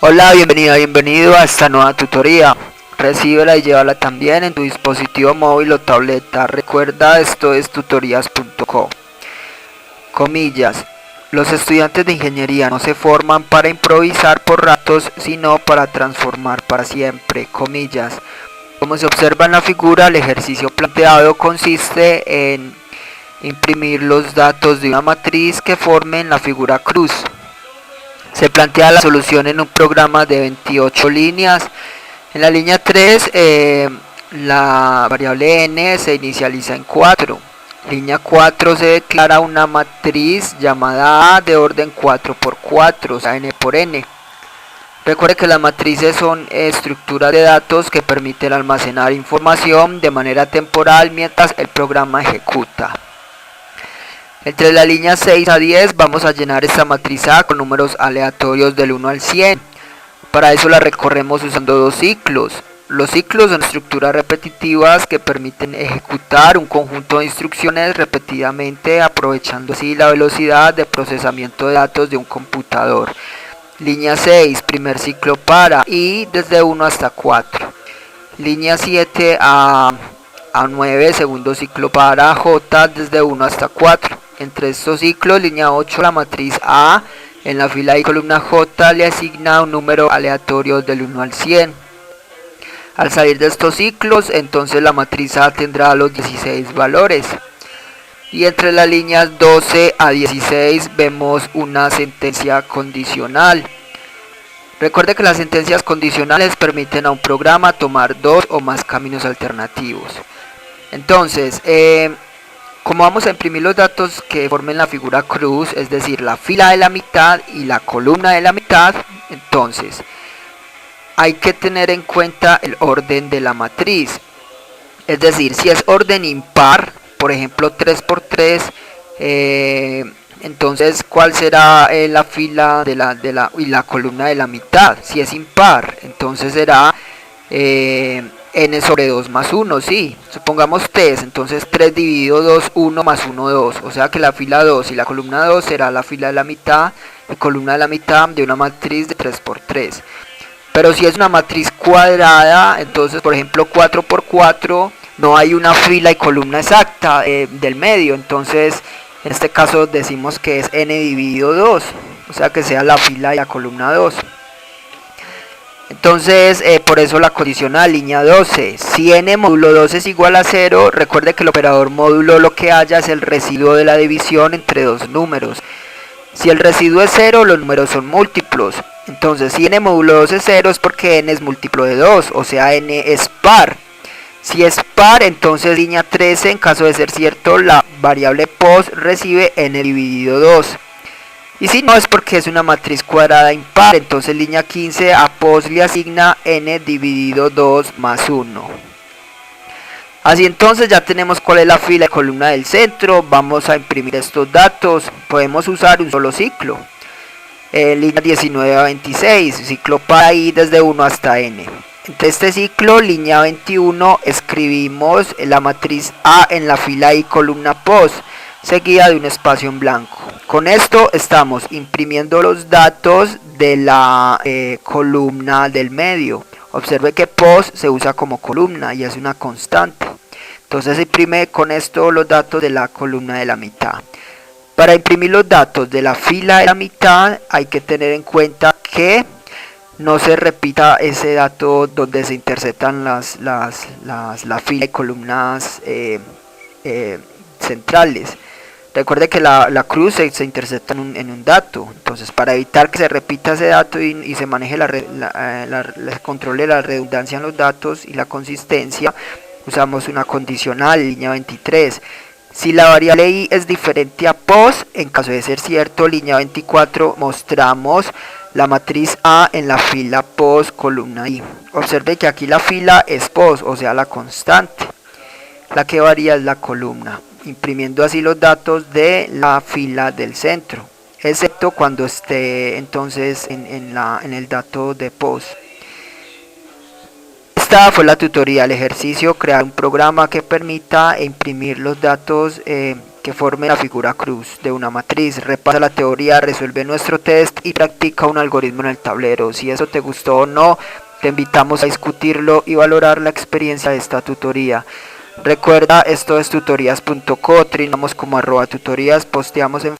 Hola, bienvenido a esta nueva tutoría. Recíbela y llévala también en tu dispositivo móvil o tableta. Recuerda, esto es tutorías.co. Comillas. Los estudiantes de ingeniería no se forman para improvisar por ratos, sino para transformar para siempre. Comillas. Como se observa en la figura, el ejercicio planteado consiste en imprimir los datos de una matriz que formen la figura cruz. Se plantea la solución en un programa de 28 líneas. En la línea 3, la variable n se inicializa en 4. Línea 4 se declara una matriz llamada A de orden 4 por 4, o sea, n por n. Recuerde que las matrices son estructuras de datos que permiten almacenar información de manera temporal mientras el programa ejecuta. Entre la línea 6 a 10 vamos a llenar esta matriz A con números aleatorios del 1 al 100. Para eso la recorremos usando dos ciclos. Los ciclos son estructuras repetitivas que permiten ejecutar un conjunto de instrucciones repetidamente, aprovechando así la velocidad de procesamiento de datos de un computador. Línea 6, primer ciclo para I desde 1 hasta 4. Línea 7 a 9, segundo ciclo para J desde 1 hasta 4. Entre estos ciclos, línea 8, la matriz A en la fila y columna J le asigna un número aleatorio del 1 al 100. Al salir de estos ciclos, entonces la matriz A tendrá los 16 valores. Y entre las líneas 12 a 16 vemos una sentencia condicional. Recuerde que las sentencias condicionales permiten a un programa tomar dos o más caminos alternativos. Entonces, como vamos a imprimir los datos que formen la figura cruz, es decir, la fila de la mitad y la columna de la mitad, entonces hay que tener en cuenta el orden de la matriz. Es decir, si es orden impar, por ejemplo 3 por 3, entonces ¿cuál será la fila y la columna de la mitad? Si es impar, entonces será n sobre 2 más 1, sí, supongamos 3, entonces 3 dividido 2, 1 más 1, 2, o sea que la fila 2 y la columna 2 será la fila de la mitad y columna de la mitad de una matriz de 3 por 3. Pero si es una matriz cuadrada, entonces por ejemplo 4 por 4, no hay una fila y columna exacta del medio, entonces en este caso decimos que es n dividido 2, o sea que sea la fila y la columna 2. Entonces, por eso la condicional, línea 12, si n módulo 2 es igual a 0, recuerde que el operador módulo lo que haya es el residuo de la división entre dos números. Si el residuo es 0, los números son múltiplos. Entonces, si n módulo 2 es 0 es porque n es múltiplo de 2, o sea, n es par. Si es par, entonces línea 13, en caso de ser cierto, la variable pos recibe n dividido 2. Y si no, es porque es una matriz cuadrada impar, entonces línea 15 a pos le asigna n dividido 2 más 1. Así entonces ya tenemos cuál es la fila y columna del centro. Vamos a imprimir estos datos. Podemos usar un solo ciclo. Línea 19 a 26, ciclo para I desde 1 hasta n. Entre este ciclo, línea 21, escribimos la matriz A en la fila y columna pos, seguida de un espacio en blanco. Con esto estamos imprimiendo los datos de la columna del medio. Observe que pos se usa como columna y es una constante. Entonces imprime con esto los datos de la columna de la mitad. Para imprimir los datos de la fila de la mitad hay que tener en cuenta que no se repita ese dato donde se interceptan la fila y columnas centrales. Recuerde que la cruz se intercepta en un dato, entonces para evitar que se repita ese dato y se maneje se controle la redundancia en los datos y la consistencia, usamos una condicional, línea 23. Si la variable i es diferente a pos, en caso de ser cierto, línea 24, mostramos la matriz A en la fila pos columna i. Observe que aquí la fila es pos, o sea la constante. La que varía es la columna, imprimiendo así los datos de la fila del centro, excepto cuando esté entonces en el dato de pos. Esta fue la tutoría, el ejercicio, crear un programa que permita imprimir los datos que forme la figura cruz de una matriz. Repasa la teoría, resuelve nuestro test y practica un algoritmo en el tablero. Si eso te gustó o no, te invitamos a discutirlo y valorar la experiencia de esta tutoría. Recuerda, esto es tutorías.co, trinamos como @tutorías, posteamos en